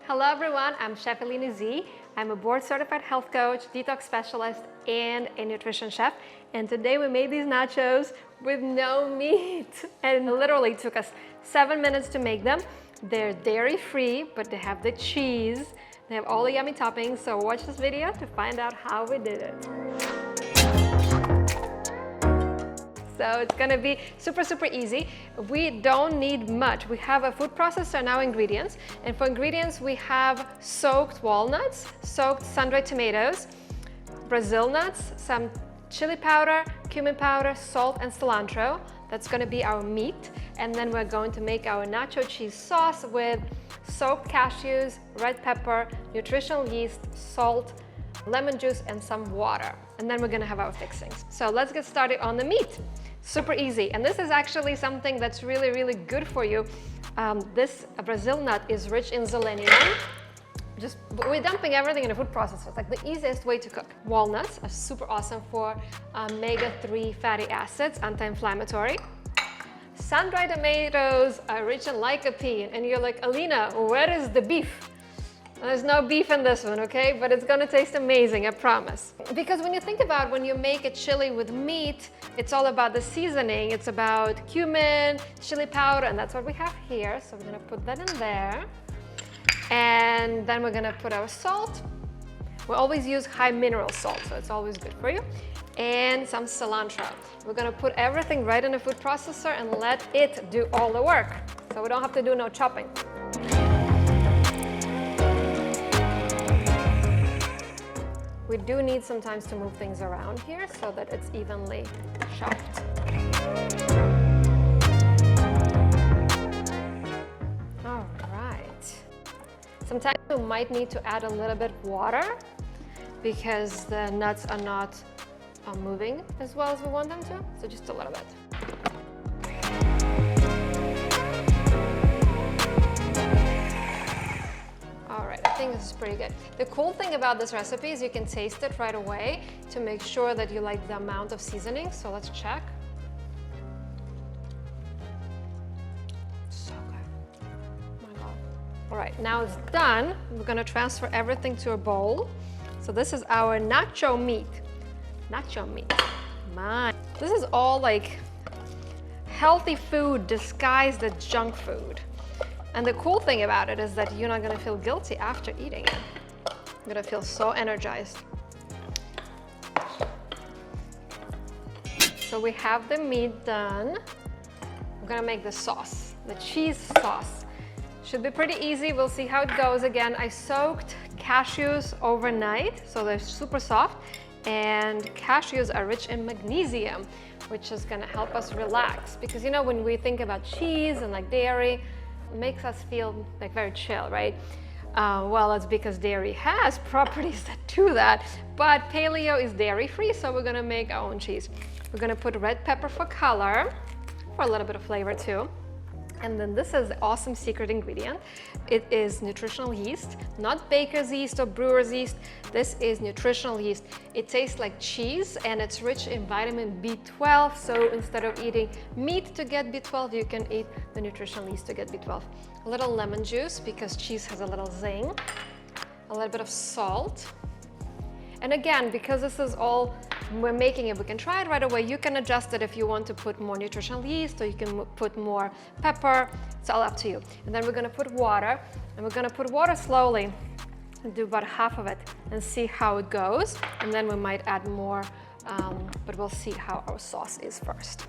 Hello everyone, I'm Chef Eleni Z. I'm a board-certified health coach, detox specialist, and a nutrition chef. And today we made these nachos with no meat. And it literally took us 7 minutes to make them. They're dairy-free, but they have the cheese. They have all the yummy toppings, so watch this video to find out how we did it. So it's gonna be super easy. We don't need much. We have a food processor and our ingredients. And for ingredients, we have soaked walnuts, soaked sun-dried tomatoes, Brazil nuts, some chili powder, cumin powder, salt, and cilantro. That's gonna be our meat. And then we're going to make our nacho cheese sauce with soaked cashews, red pepper, nutritional yeast, salt, lemon juice, and some water. And then we're gonna have our fixings. So let's get started on the meat. Super easy. And this is actually something that's really good for you. This Brazil nut is rich in selenium. We're dumping everything in a food processor. It's like the easiest way to cook. Walnuts are super awesome for omega-3 fatty acids, anti-inflammatory. Sun-dried tomatoes are rich in lycopene. And you're like, Alina, where is the beef? There's no beef in this one, okay? But it's gonna taste amazing, I promise. Because when you think about when you make a chili with meat, it's all about the seasoning. It's about cumin, chili powder, and that's what we have here. So we're gonna put that in there. And then we're gonna put our salt. We always use high mineral salt, so it's always good for you. And some cilantro. We're gonna put everything right in the food processor and let it do all the work. So we don't have to do no chopping. We do need sometimes to move things around here so that it's evenly chopped. All right. Sometimes we might need to add a little bit of water because the nuts are not moving as well as we want them to, so just a little bit. I think this is pretty good. The cool thing about this recipe is you can taste it right away to make sure that you like the amount of seasoning. So let's check. So good. Oh my God. All right, now it's done. We're gonna transfer everything to a bowl. So this is our nacho meat. Nacho meat. This is all like healthy food disguised as junk food. And the cool thing about it is that you're not gonna feel guilty after eating it. You're gonna feel so energized. So we have the meat done. We're gonna make the sauce, the cheese sauce. Should be pretty easy, we'll see how it goes. Again, I soaked cashews overnight, so they're super soft. And cashews are rich in magnesium, which is gonna help us relax. Because you know, when we think about cheese and like dairy, makes us feel like very chill, right? Well, it's because dairy has properties that do that, but paleo is dairy-free, so we're gonna make our own cheese. We're gonna put red pepper for color, for a little bit of flavor too. And then this is the awesome secret ingredient. It is nutritional yeast, not baker's yeast or brewer's yeast. This is nutritional yeast. It tastes like cheese and it's rich in vitamin B12. So instead of eating meat to get B12, you can eat the nutritional yeast to get B12. A little lemon juice because cheese has a little zing. A little bit of salt. And again, because this is all we're making it, we can try it right away. You can adjust it if you want to put more nutritional yeast or you can put more pepper. It's all up to you. And then we're gonna put water, and we're gonna put water slowly and do about half of it and see how it goes. And then we might add more, but we'll see how our sauce is first.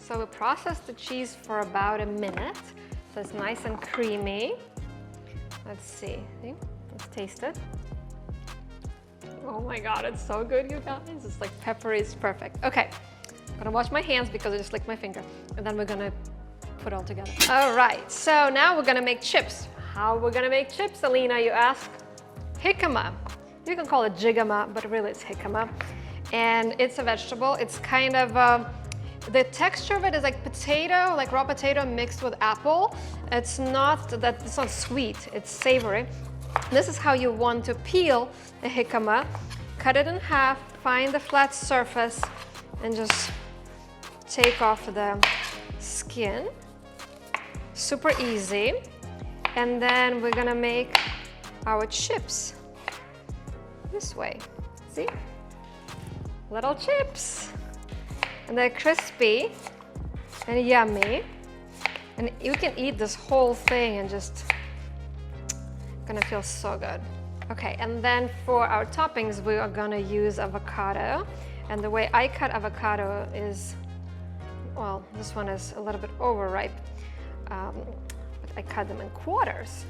So we processed the cheese for about a minute, so it's nice and creamy. Let's see, let's taste it. Oh my God, it's so good, you guys. It's like peppery, it's perfect. Okay, I'm gonna wash my hands because I just licked my finger, and then we're gonna put it all together. All right, so now we're gonna make chips. How we're gonna make chips, Alina, you ask? Jicama. You can call it jigama, but really it's jicama. And it's a vegetable. It's kind of, the texture of it is like potato, like raw potato mixed with apple. It's not sweet, it's savory. This is how you want to peel a jicama. Cut it in half, find the flat surface, and just take off the skin. Super easy. And then we're gonna make our chips this way. See? Little chips. And they're crispy and yummy. And you can eat this whole thing and just gonna feel so good. Okay, and then for our toppings, we are gonna use avocado. And the way I cut avocado is, well, this one is a little bit overripe. But I cut them in quarters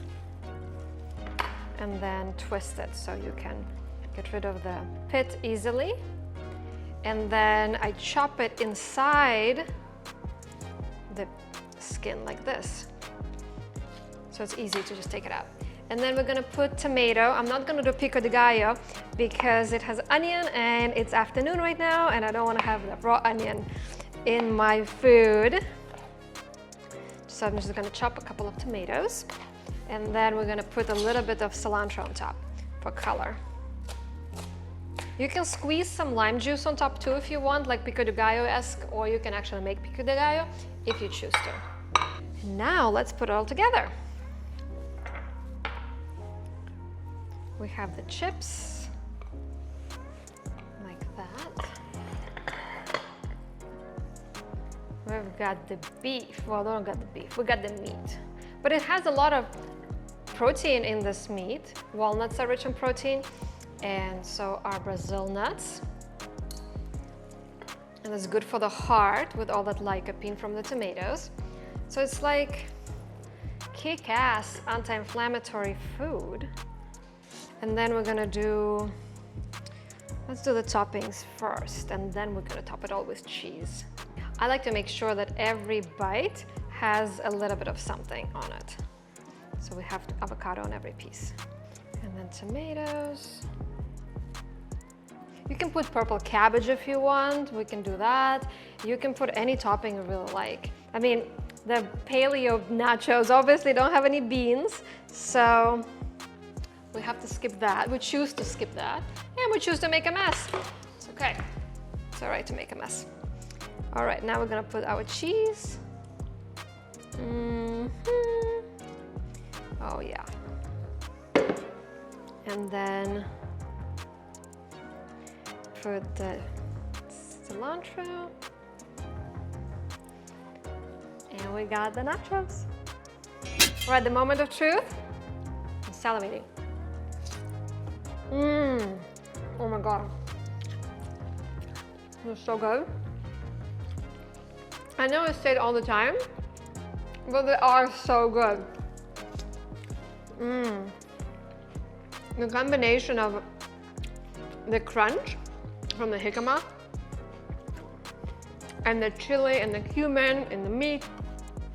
and then twist it so you can get rid of the pit easily. And then I chop it inside the skin like this. So it's easy to just take it out. And then we're gonna put tomato. I'm not gonna do pico de gallo because it has onion and it's afternoon right now and I don't wanna have the raw onion in my food. So I'm just gonna chop a couple of tomatoes and then we're gonna put a little bit of cilantro on top for color. You can squeeze some lime juice on top too if you want, like pico de gallo-esque, or you can actually make pico de gallo if you choose to. Now let's put it all together. We have the chips, like that. We've got the beef. Well, we don't got the beef, we got the meat. But it has a lot of protein in this meat. Walnuts are rich in protein, and so are Brazil nuts. And it's good for the heart with all that lycopene from the tomatoes. So it's like kick-ass anti-inflammatory food. And then we're gonna do, let's do the toppings first, and then we're gonna top it all with cheese. I like to make sure that every bite has a little bit of something on it. So we have avocado on every piece. And then tomatoes. You can put purple cabbage if you want, we can do that. You can put any topping you really like. I mean, the paleo nachos obviously don't have any beans, so we have to skip that. We choose to skip that, and we choose to make a mess. It's okay. It's all right to make a mess. All right, now we're gonna put our cheese. Oh yeah. And then put the cilantro. And we got the nachos. We're at the moment of truth. I'm salivating. Oh my God. This is so good. I know I say it all the time, but they are so good. The combination of the crunch from the jicama and the chili and the cumin and the meat,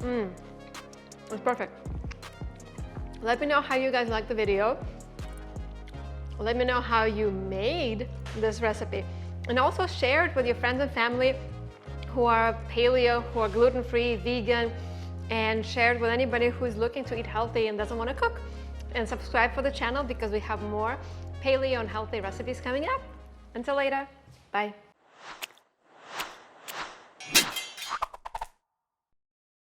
it's perfect. Let me know how you guys like the video. Let me know how you made this recipe, and also share it with your friends and family who are paleo, who are gluten-free, vegan, and share it with anybody who's looking to eat healthy and doesn't want to cook. And subscribe for the channel because we have more paleo and healthy recipes coming up. Until later, bye.